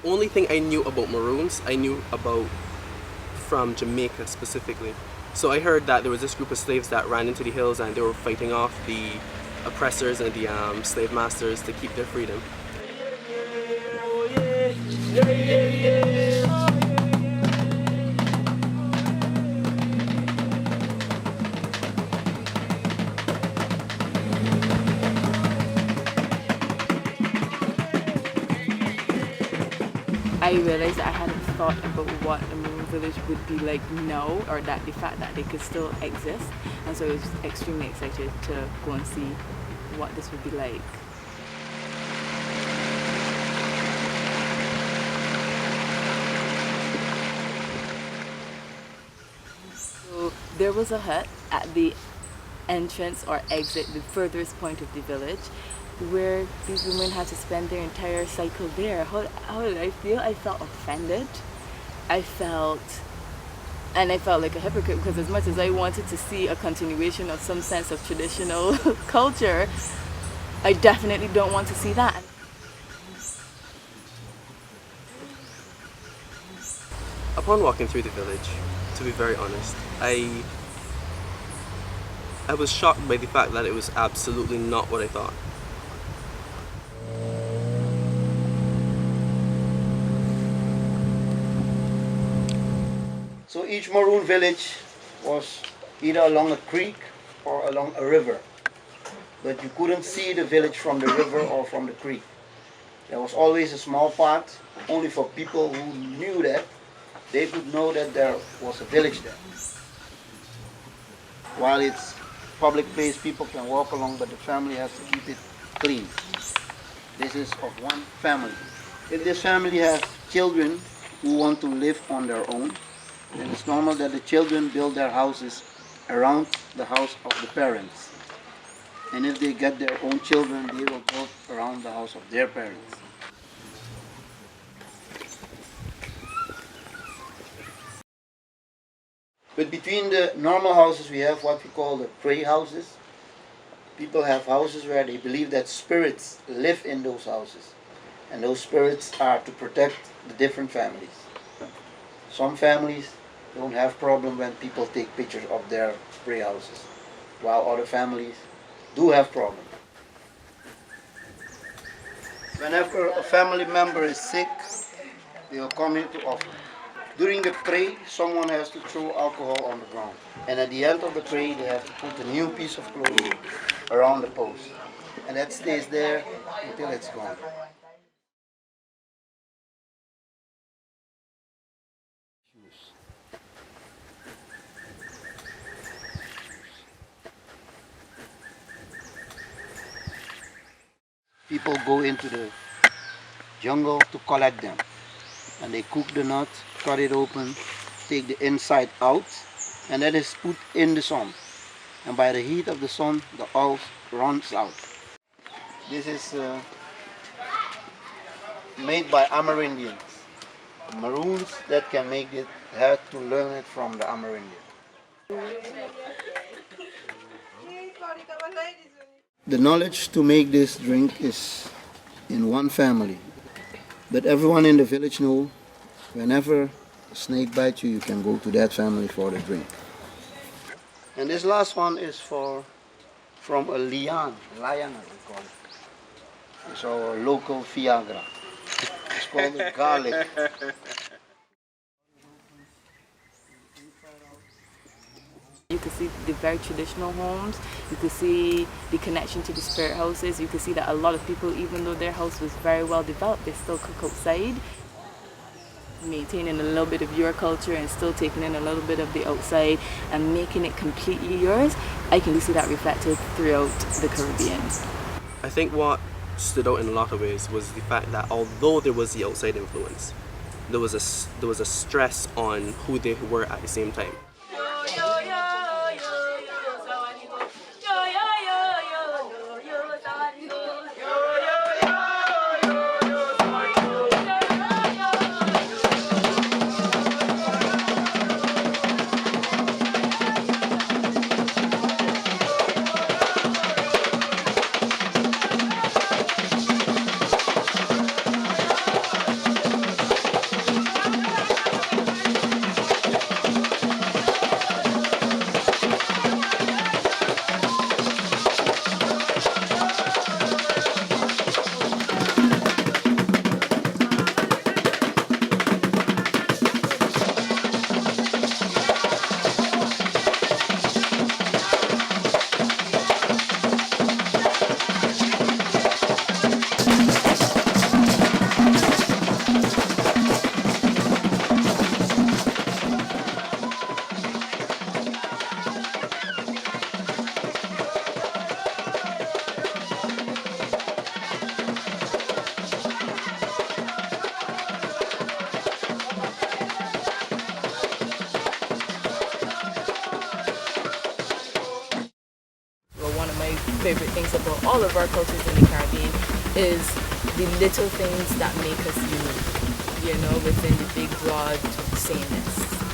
only thing I knew about Maroons, I knew about from Jamaica specifically. So I heard that there was this group of slaves that ran into the hills and they were fighting off the oppressors and the slave masters to keep their freedom. I realized that I hadn't thought about what a Maroon village would be like now, or that the fact that they could still exist, and so I was extremely excited to go and see what this would be like. So there was a hut at the entrance or exit, the furthest point of the village, where these women had to spend their entire cycle there. How did I feel? I felt offended. I felt like a hypocrite, because as much as I wanted to see a continuation of some sense of traditional culture, I definitely don't want to see that. Upon walking through the village, to be very honest, I was shocked by the fact that it was absolutely not what I thought. So each Maroon village was either along a creek or along a river. But you couldn't see the village from the river or from the creek. There was always a small path, only for people who knew that they could know that there was a village there. While it's public place, people can walk along, but the family has to keep it clean. This is of one family. If this family has children who want to live on their own, then it's normal that the children build their houses around the house of the parents. And if they get their own children, they will build around the house of their parents. But between the normal houses, we have what we call the pray houses. People have houses where they believe that spirits live in those houses. And those spirits are to protect the different families. Some families don't have problem when people take pictures of their pray houses, while other families do have problem. Whenever a family member is sick, they will come here to offer. During the pray, someone has to throw alcohol on the ground. And at the end of the pray, they have to put a new piece of clothing around the post. And that stays there until it's gone. People go into the jungle to collect them. And they cook the nut, cut it open, take the inside out, and that is put in the sun. And by the heat of the sun, the oil runs out. This is made by Amerindians. Maroons that can make it had to learn it from the Amerindians. The knowledge to make this drink is in one family. But everyone in the village knows whenever a snake bites you, you can go to that family for the drink. And this last one is from a lian as we call it. It's our local Viagra. It's called the garlic. You could see the very traditional homes, you could see the connection to the spirit houses, you could see that a lot of people, even though their house was very well developed, they still cook outside. Maintaining a little bit of your culture and still taking in a little bit of the outside and making it completely yours. I can see that reflected throughout the Caribbean. I think what stood out in a lot of ways was the fact that although there was the outside influence, there was a stress on who they were at the same time. favorite things about all of our cultures in the Caribbean is the little things that make us unique, you know, within the big broad sameness.